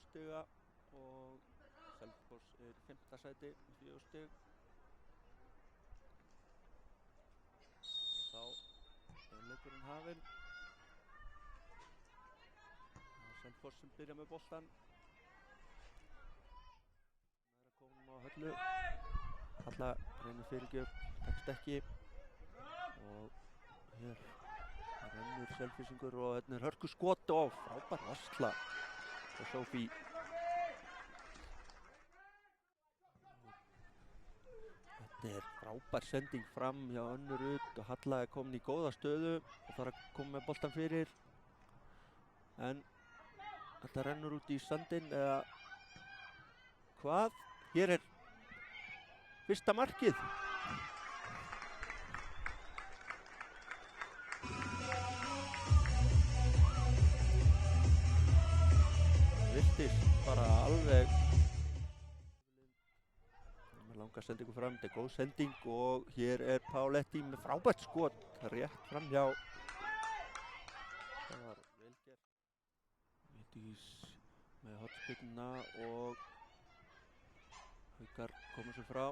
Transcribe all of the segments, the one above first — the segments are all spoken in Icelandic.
stiga og Selfoss í 5. sæti með 4 stig. Og þá leikurinn hafinn. Selfoss sem byrja með boltan. Það að koma á Höllu. Halla reynir fyrirgjöf, tekst ekki. Og hér rennur Selfyssingur og hérna hörku skot og frábær varsla og Sophie. Þetta frábær sending fram hjá Önnu Rut og Halla komin í góða stöðu og þarf að koma með boltan fyrir. En þetta rennur út í sandinn eða hvað? Hér fyrsta markið. Virtist bara alveg með langa sendingu fram, þetta góð sending og hér Páletti með frábært skot rétt fram hjá. Það var vel gert. Vigdís með hornspyrnuna og Haukar koma sér frá.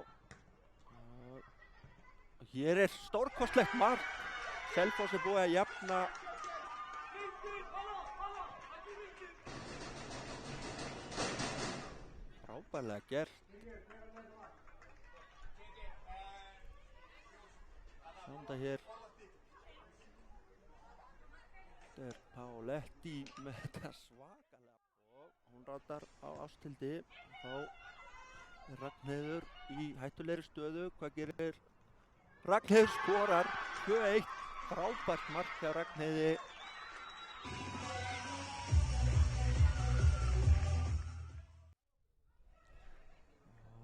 Og hér stórkostlegt mark. Selfoss búið að jafna. Frábærlega gert. Sjáum þetta hér. Þetta Páletti með þetta svakalega og hún ratar á Ásthildi. Þá Ragnheiður í hættulegri stöðu. Hvað gerir? Ragnheiður skorar 2-1. Frábært mark hjá Ragnheiði.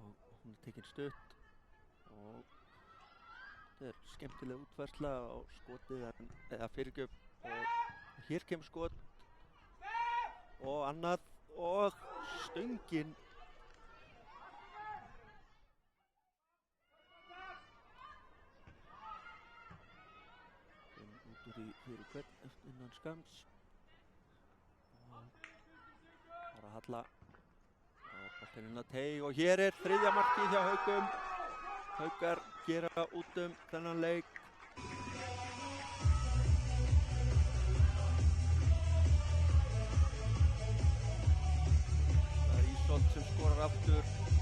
Og hún tekin stutt og þetta skemmtileg útfærsla á skotið eða fyrirgjöf og hér kemur skot og annað og stöngin. Fyrir hvern innan skamms og bara Halla og boltinn inn að teig og hér þriðja markið hjá Haukum. Haukar gera út þennan leik. Það Ísolt sem skorar aftur.